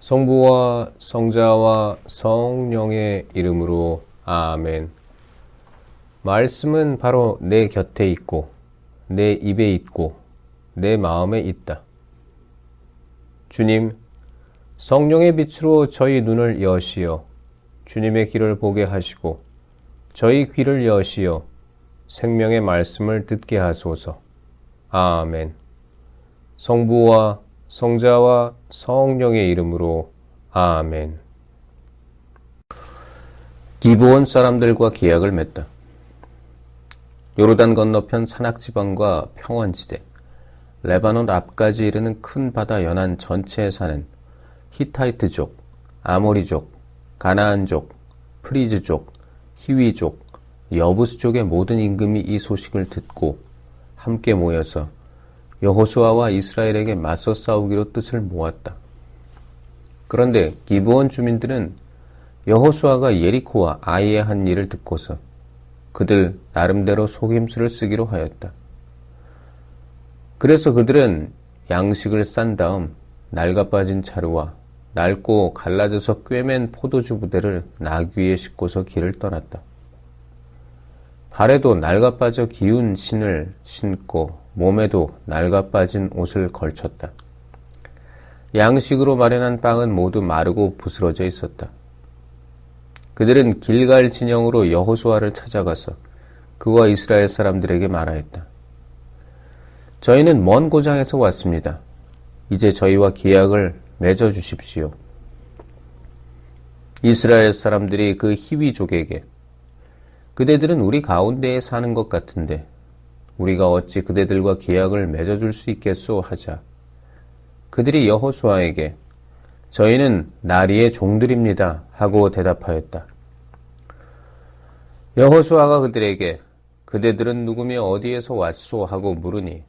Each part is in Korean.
성부와 성자와 성령의 이름으로 아멘. 말씀은 바로 내 곁에 있고 내 입에 있고 내 마음에 있다. 주님, 성령의 빛으로 저희 눈을 여시어 주님의 길을 보게 하시고 저희 귀를 여시어 생명의 말씀을 듣게 하소서. 아멘. 성부와 성자와 성령의 이름으로 아멘. 기브온 사람들과 계약을 맺다. 요르단 건너편 산악지방과 평원지대, 레바논 앞까지 이르는 큰 바다 연안 전체에 사는 히타이트족, 아모리족, 가나안족, 프리즈족, 히위족, 여부스족의 모든 임금이 이 소식을 듣고 함께 모여서 여호수아와 이스라엘에게 맞서 싸우기로 뜻을 모았다. 그런데 기브온 주민들은 여호수아가 예리코와 아이에 한 일을 듣고서 그들 나름대로 속임수를 쓰기로 하였다. 그래서 그들은 양식을 싼 다음 낡아빠진 자루와 낡고 갈라져서 꿰맨 포도주 부대를 나귀에 싣고서 길을 떠났다. 발에도 낡아빠져 기운 신을 신고 몸에도 낡아빠진 옷을 걸쳤다. 양식으로 마련한 빵은 모두 마르고 부스러져 있었다. 그들은 길갈 진영으로 여호수아를 찾아가서 그와 이스라엘 사람들에게 말하였다. 저희는 먼 고장에서 왔습니다. 이제 저희와 계약을 맺어 주십시오. 이스라엘 사람들이 그 히위족에게 그대들은 우리 가운데에 사는 것 같은데 우리가 어찌 그대들과 계약을 맺어줄 수 있겠소 하자 그들이 여호수아에게 저희는 나리의 종들입니다 하고 대답하였다. 여호수아가 그들에게 그대들은 누구며 어디에서 왔소 하고 물으니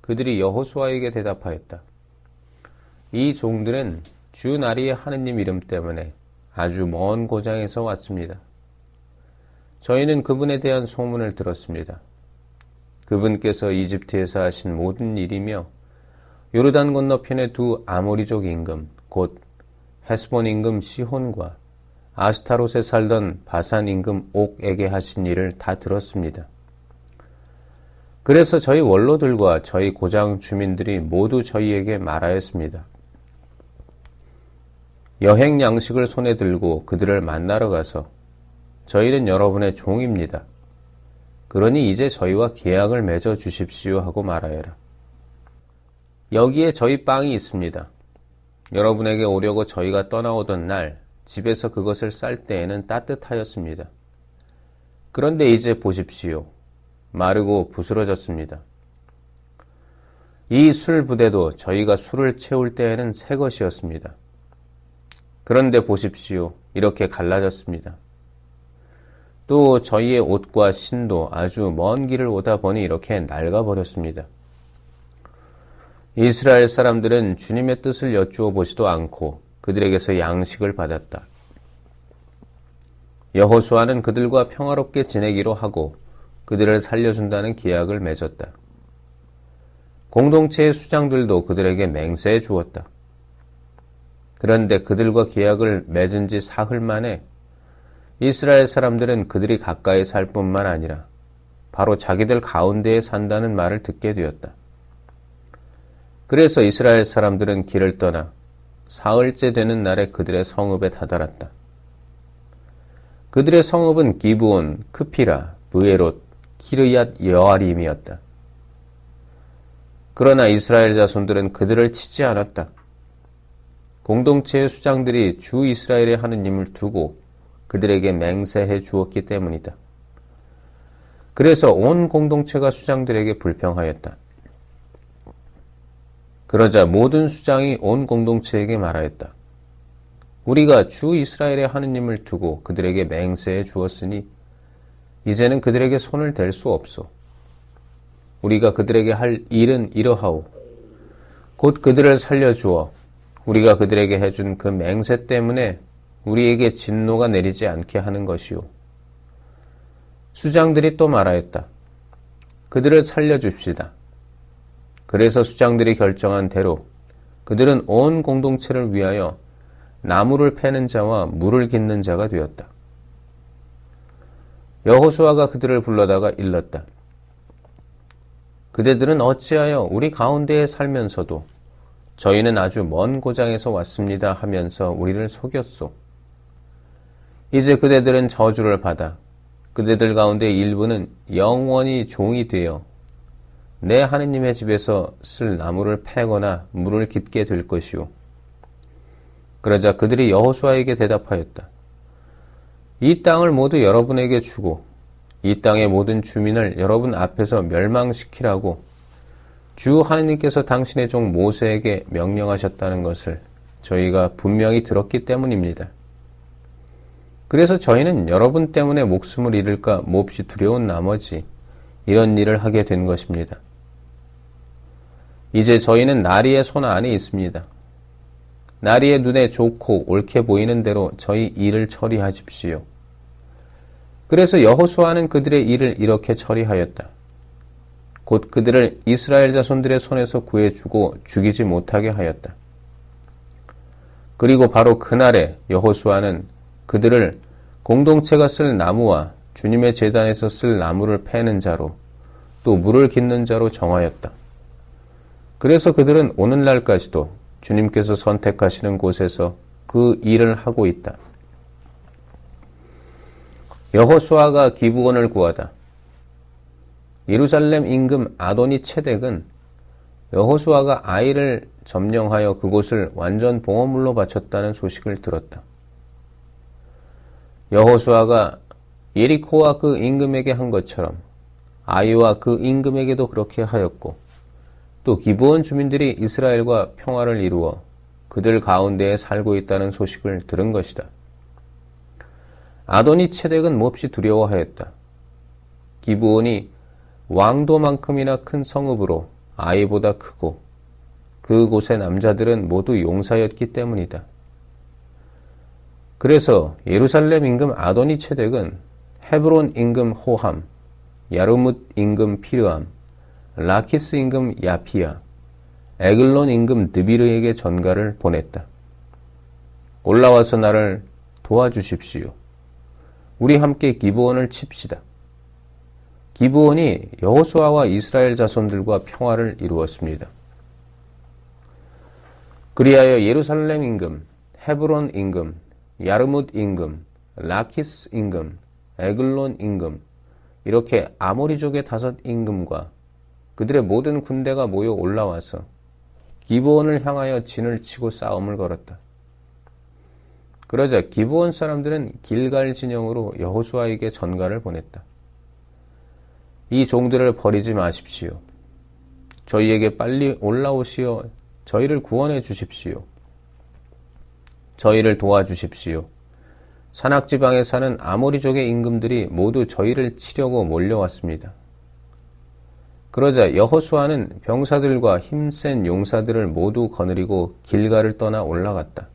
그들이 여호수아에게 대답하였다. 이 종들은 주 나리의 하느님 이름 때문에 아주 먼 고장에서 왔습니다. 저희는 그분에 대한 소문을 들었습니다. 그분께서 이집트에서 하신 모든 일이며 요르단 건너편의 두 아모리족 임금 곧 헤스본 임금 시혼과 아스타롯에 살던 바산 임금 옥에게 하신 일을 다 들었습니다. 그래서 저희 원로들과 저희 고장 주민들이 모두 저희에게 말하였습니다. 여행 양식을 손에 들고 그들을 만나러 가서 저희는 여러분의 종입니다. 그러니 이제 저희와 계약을 맺어 주십시오 하고 말하여라. 여기에 저희 빵이 있습니다. 여러분에게 오려고 저희가 떠나오던 날 집에서 그것을 쌀 때에는 따뜻하였습니다. 그런데 이제 보십시오. 마르고 부스러졌습니다. 이 술 부대도 저희가 술을 채울 때에는 새 것이었습니다. 그런데 보십시오. 이렇게 갈라졌습니다. 또 저희의 옷과 신도 아주 먼 길을 오다 보니 이렇게 낡아버렸습니다. 이스라엘 사람들은 주님의 뜻을 여쭈어 보지도 않고 그들에게서 양식을 받았다. 여호수아는 그들과 평화롭게 지내기로 하고 그들을 살려준다는 계약을 맺었다. 공동체의 수장들도 그들에게 맹세해 주었다. 그런데 그들과 계약을 맺은 지 사흘 만에 이스라엘 사람들은 그들이 가까이 살 뿐만 아니라 바로 자기들 가운데에 산다는 말을 듣게 되었다. 그래서 이스라엘 사람들은 길을 떠나 사흘째 되는 날에 그들의 성읍에 다다랐다. 그들의 성읍은 기브온, 크피라, 브에롯, 키르얏 여아림이었다. 그러나 이스라엘 자손들은 그들을 치지 않았다. 공동체의 수장들이 주 이스라엘의 하느님을 두고 그들에게 맹세해 주었기 때문이다. 그래서 온 공동체가 수장들에게 불평하였다. 그러자 모든 수장이 온 공동체에게 말하였다. 우리가 주 이스라엘의 하느님을 두고 그들에게 맹세해 주었으니 이제는 그들에게 손을 댈 수 없소. 우리가 그들에게 할 일은 이러하오. 곧 그들을 살려주어 우리가 그들에게 해준 그 맹세 때문에 우리에게 진노가 내리지 않게 하는 것이오. 수장들이 또 말하였다. 그들을 살려줍시다. 그래서 수장들이 결정한 대로 그들은 온 공동체를 위하여 나무를 패는 자와 물을 깃는 자가 되었다. 여호수아가 그들을 불러다가 일렀다. 그대들은 어찌하여 우리 가운데에 살면서도 저희는 아주 먼 고장에서 왔습니다 하면서 우리를 속였소. 이제 그대들은 저주를 받아 그대들 가운데 일부는 영원히 종이 되어 내 하느님의 집에서 쓸 나무를 패거나 물을 깃게 될 것이오. 그러자 그들이 여호수아에게 대답하였다. 이 땅을 모두 여러분에게 주고 이 땅의 모든 주민을 여러분 앞에서 멸망시키라고 주 하느님께서 당신의 종 모세에게 명령하셨다는 것을 저희가 분명히 들었기 때문입니다. 그래서 저희는 여러분 때문에 목숨을 잃을까 몹시 두려운 나머지 이런 일을 하게 된 것입니다. 이제 저희는 나리의 손 안에 있습니다. 나리의 눈에 좋고 옳게 보이는 대로 저희 일을 처리하십시오. 그래서 여호수아는 그들의 일을 이렇게 처리하였다. 곧 그들을 이스라엘 자손들의 손에서 구해주고 죽이지 못하게 하였다. 그리고 바로 그날에 여호수아는 그들을 공동체가 쓸 나무와 주님의 제단에서 쓸 나무를 패는 자로 또 물을 깃는 자로 정하였다. 그래서 그들은 오늘날까지도 주님께서 선택하시는 곳에서 그 일을 하고 있다. 여호수아가 기브온을 구하다. 예루살렘 임금 아도니 체덱은 여호수아가 아이를 점령하여 그곳을 완전 봉헌물로 바쳤다는 소식을 들었다. 여호수아가 예리코와 그 임금에게 한 것처럼 아이와 그 임금에게도 그렇게 하였고 또 기브온 주민들이 이스라엘과 평화를 이루어 그들 가운데에 살고 있다는 소식을 들은 것이다. 아도니 체덱은 몹시 두려워하였다. 기브온이 왕도만큼이나 큰 성읍으로 아이보다 크고 그곳의 남자들은 모두 용사였기 때문이다. 그래서 예루살렘 임금 아도니 체덱은 헤브론 임금 호함, 야르뭇 임금 피르암, 라키스 임금 야피야, 에글론 임금 느비르에게 전가를 보냈다. 올라와서 나를 도와주십시오. 우리 함께 기브온을 칩시다. 기브온이 여호수아와 이스라엘 자손들과 평화를 이루었습니다. 그리하여 예루살렘 임금, 헤브론 임금, 야르뭇 임금, 라키스 임금, 에글론 임금 이렇게 아모리족의 5 임금과 그들의 모든 군대가 모여 올라와서 기브온을 향하여 진을 치고 싸움을 걸었다. 그러자 기브온 사람들은 길갈 진영으로 여호수아에게 전가를 보냈다. 이 종들을 버리지 마십시오. 저희에게 빨리 올라오시어 저희를 구원해 주십시오. 저희를 도와주십시오. 산악지방에 사는 아모리족의 임금들이 모두 저희를 치려고 몰려왔습니다. 그러자 여호수아는 병사들과 힘센 용사들을 모두 거느리고 길갈을 떠나 올라갔다.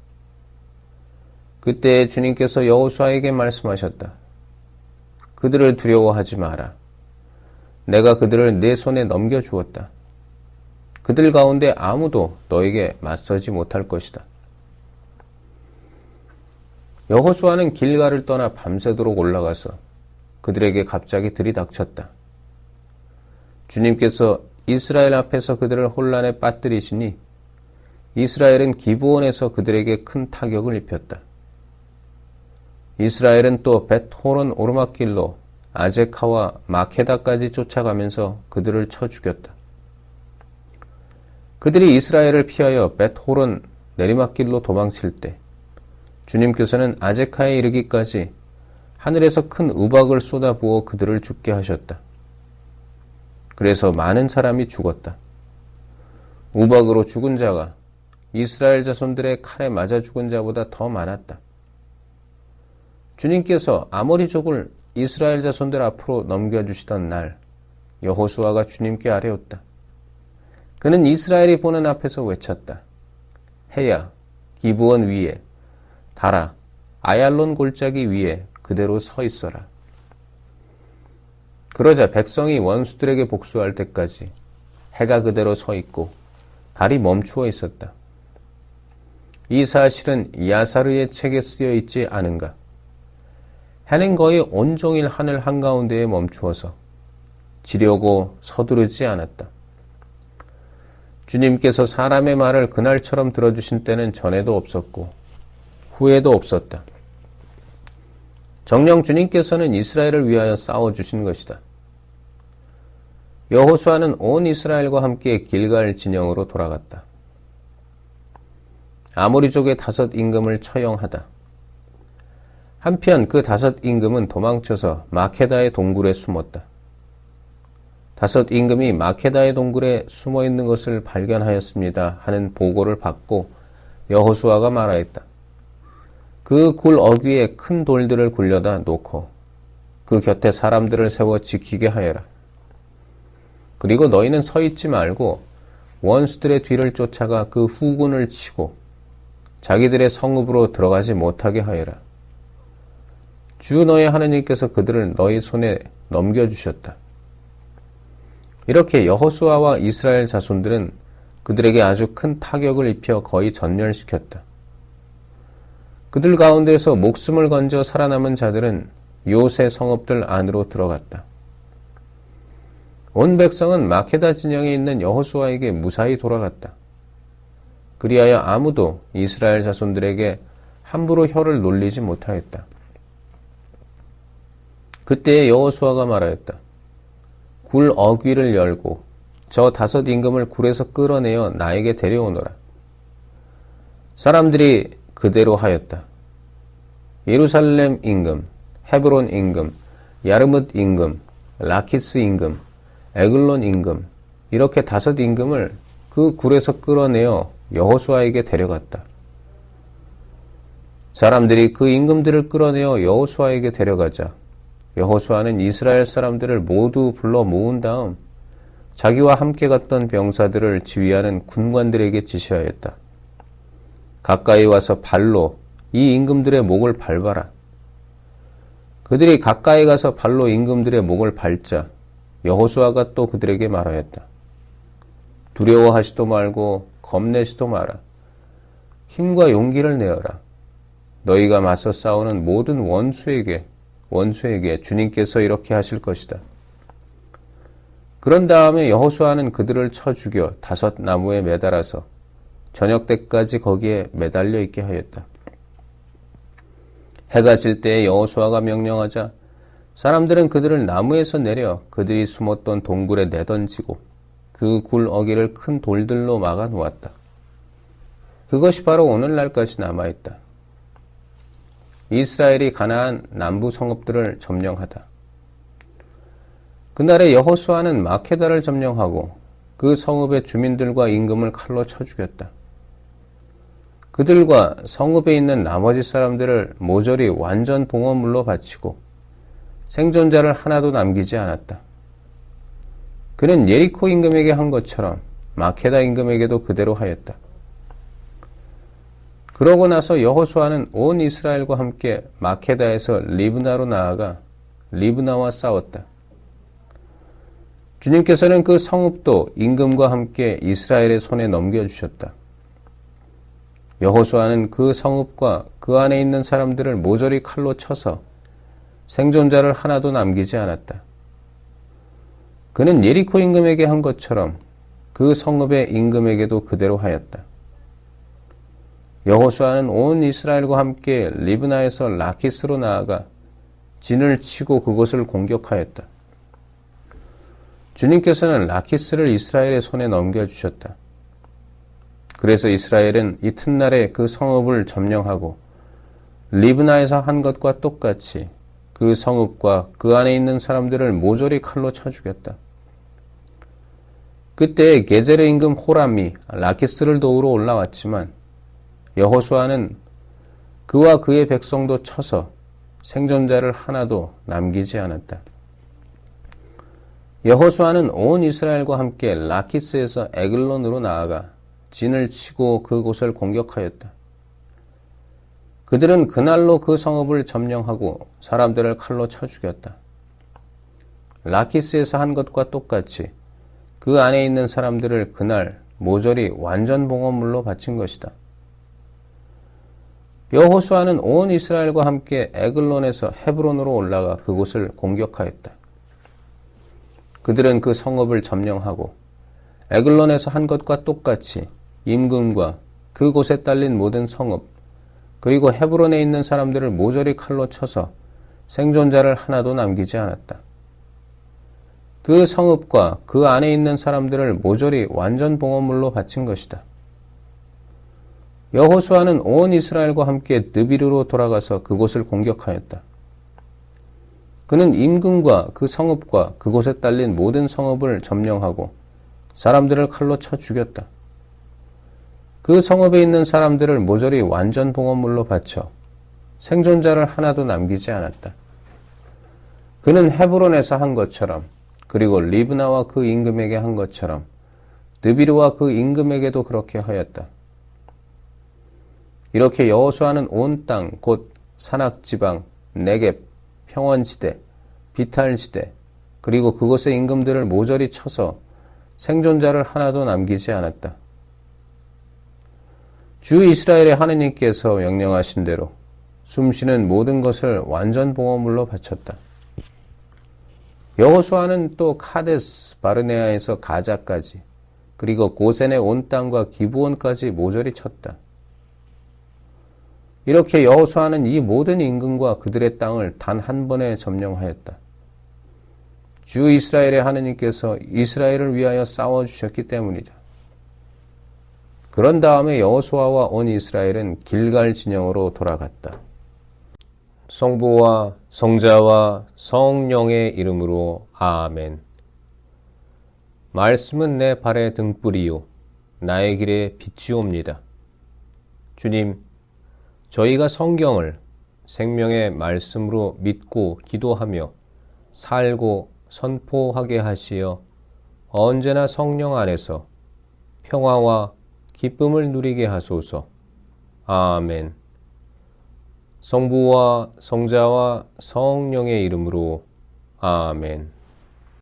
그때 주님께서 여호수아에게 말씀하셨다. 그들을 두려워하지 마라. 내가 그들을 내 손에 넘겨주었다. 그들 가운데 아무도 너에게 맞서지 못할 것이다. 여호수아는 길갈을 떠나 밤새도록 올라가서 그들에게 갑자기 들이닥쳤다. 주님께서 이스라엘 앞에서 그들을 혼란에 빠뜨리시니 이스라엘은 기브온에서 그들에게 큰 타격을 입혔다. 이스라엘은 또 벳호론 오르막길로 아제카와 마케다까지 쫓아가면서 그들을 쳐 죽였다. 그들이 이스라엘을 피하여 벳호론 내리막길로 도망칠 때 주님께서는 아제카에 이르기까지 하늘에서 큰 우박을 쏟아부어 그들을 죽게 하셨다. 그래서 많은 사람이 죽었다. 우박으로 죽은 자가 이스라엘 자손들의 칼에 맞아 죽은 자보다 더 많았다. 주님께서 아모리족을 이스라엘 자손들 앞으로 넘겨주시던 날 여호수아가 주님께 아뢰었다. 그는 이스라엘이 보는 앞에서 외쳤다. 해야 기브온 위에 달아 아얄론 골짜기 위에 그대로 서 있어라. 그러자 백성이 원수들에게 복수할 때까지 해가 그대로 서 있고 달이 멈추어 있었다. 이 사실은 야사르의 책에 쓰여 있지 않은가? 해는 거의 온종일 하늘 한가운데에 멈추어서 지려고 서두르지 않았다. 주님께서 사람의 말을 그날처럼 들어주신 때는 전에도 없었고 후에도 없었다. 정녕 주님께서는 이스라엘을 위하여 싸워주신 것이다. 여호수아는 온 이스라엘과 함께 길갈 진영으로 돌아갔다. 아모리족의 5 임금을 처형하다. 한편 그 5 임금은 도망쳐서 마케다의 동굴에 숨었다. 5 임금이 마케다의 동굴에 숨어 있는 것을 발견하였습니다 하는 보고를 받고 여호수아가 말하였다. 그 굴 어귀에 큰 돌들을 굴려다 놓고 그 곁에 사람들을 세워 지키게 하여라. 그리고 너희는 서 있지 말고 원수들의 뒤를 쫓아가 그 후군을 치고 자기들의 성읍으로 들어가지 못하게 하여라. 주 너의 하나님께서 그들을 너희 손에 넘겨주셨다. 이렇게 여호수아와 이스라엘 자손들은 그들에게 아주 큰 타격을 입혀 거의 전멸시켰다. 그들 가운데서 목숨을 건져 살아남은 자들은 요새 성읍들 안으로 들어갔다. 온 백성은 마케다 진영에 있는 여호수아에게 무사히 돌아갔다. 그리하여 아무도 이스라엘 자손들에게 함부로 혀를 놀리지 못하였다. 그때에 여호수아가 말하였다. 굴 어귀를 열고 저 5 임금을 굴에서 끌어내어 나에게 데려오너라. 사람들이 그대로 하였다. 예루살렘 임금, 헤브론 임금, 야르뭇 임금, 라키스 임금, 에글론 임금 이렇게 5 임금을 그 굴에서 끌어내어 여호수아에게 데려갔다. 사람들이 그 임금들을 끌어내어 여호수아에게 데려가자 여호수아는 이스라엘 사람들을 모두 불러 모은 다음 자기와 함께 갔던 병사들을 지휘하는 군관들에게 지시하였다. 가까이 와서 발로 이 임금들의 목을 밟아라. 그들이 가까이 가서 발로 임금들의 목을 밟자 여호수아가 또 그들에게 말하였다. 두려워하지도 말고 겁내지도 마라. 힘과 용기를 내어라. 너희가 맞서 싸우는 모든 원수에게 주님께서 이렇게 하실 것이다. 그런 다음에 여호수아는 그들을 쳐 죽여 5 나무에 매달아서 저녁 때까지 거기에 매달려 있게 하였다. 해가 질 때에 여호수아가 명령하자 사람들은 그들을 나무에서 내려 그들이 숨었던 동굴에 내던지고 그 굴 어귀를 큰 돌들로 막아 놓았다. 그것이 바로 오늘날까지 남아있다. 이스라엘이 가나안 남부 성읍들을 점령하다. 그날에 여호수아는 마케다를 점령하고 그 성읍의 주민들과 임금을 칼로 쳐 죽였다. 그들과 성읍에 있는 나머지 사람들을 모조리 완전 봉헌물로 바치고 생존자를 하나도 남기지 않았다. 그는 예리코 임금에게 한 것처럼 마케다 임금에게도 그대로 하였다. 그러고 나서 여호수아는 온 이스라엘과 함께 마케다에서 리브나로 나아가 리브나와 싸웠다. 주님께서는 그 성읍도 임금과 함께 이스라엘의 손에 넘겨주셨다. 여호수아는 그 성읍과 그 안에 있는 사람들을 모조리 칼로 쳐서 생존자를 하나도 남기지 않았다. 그는 예리코 임금에게 한 것처럼 그 성읍의 임금에게도 그대로 하였다. 여호수아는 온 이스라엘과 함께 리브나에서 라키스로 나아가 진을 치고 그곳을 공격하였다. 주님께서는 라키스를 이스라엘의 손에 넘겨주셨다. 그래서 이스라엘은 이튿날에 그 성읍을 점령하고 리브나에서 한 것과 똑같이 그 성읍과 그 안에 있는 사람들을 모조리 칼로 쳐 죽였다. 그때 게제르 임금 호람이 라키스를 도우러 올라왔지만 여호수아는 그와 그의 백성도 쳐서 생존자를 하나도 남기지 않았다. 여호수아는 온 이스라엘과 함께 라키스에서 에글론으로 나아가 진을 치고 그곳을 공격하였다. 그들은 그날로 그 성읍을 점령하고 사람들을 칼로 쳐 죽였다. 라키스에서 한 것과 똑같이 그 안에 있는 사람들을 그날 모조리 완전 봉헌물로 바친 것이다. 여호수아는 온 이스라엘과 함께 에글론에서 헤브론으로 올라가 그곳을 공격하였다. 그들은 그 성읍을 점령하고 에글론에서 한 것과 똑같이 임금과 그곳에 딸린 모든 성읍, 그리고 헤브론에 있는 사람들을 모조리 칼로 쳐서 생존자를 하나도 남기지 않았다. 그 성읍과 그 안에 있는 사람들을 모조리 완전 봉헌물로 바친 것이다. 여호수아는 온 이스라엘과 함께 느비르로 돌아가서 그곳을 공격하였다. 그는 임금과 그 성읍과 그곳에 딸린 모든 성읍을 점령하고 사람들을 칼로 쳐 죽였다. 그 성읍에 있는 사람들을 모조리 완전 봉헌물로 바쳐 생존자를 하나도 남기지 않았다. 그는 헤브론에서 한 것처럼, 그리고 리브나와 그 임금에게 한 것처럼 느비르와 그 임금에게도 그렇게 하였다. 이렇게 여호수아는 온 땅, 곧 산악지방, 네겝, 평원지대, 비탈지대, 그리고 그곳의 임금들을 모조리 쳐서 생존자를 하나도 남기지 않았다. 주 이스라엘의 하느님께서 명령하신 대로 숨쉬는 모든 것을 완전 봉헌물로 바쳤다. 여호수아는 또 카데스 바르네아에서 가자까지, 그리고 고센의 온 땅과 기브온까지 모조리 쳤다. 이렇게 여호수아는 이 모든 임금과 그들의 땅을 단 한 번에 점령하였다. 주 이스라엘의 하느님께서 이스라엘을 위하여 싸워주셨기 때문이다. 그런 다음에 여호수아와 온 이스라엘은 길갈 진영으로 돌아갔다. 성부와 성자와 성령의 이름으로 아멘. 말씀은 내 발의 등불이요 나의 길에 빛이옵니다. 주님, 저희가 성경을 생명의 말씀으로 믿고 기도하며 살고 선포하게 하시어 언제나 성령 안에서 평화와 기쁨을 누리게 하소서. 아멘. 성부와 성자와 성령의 이름으로 아멘.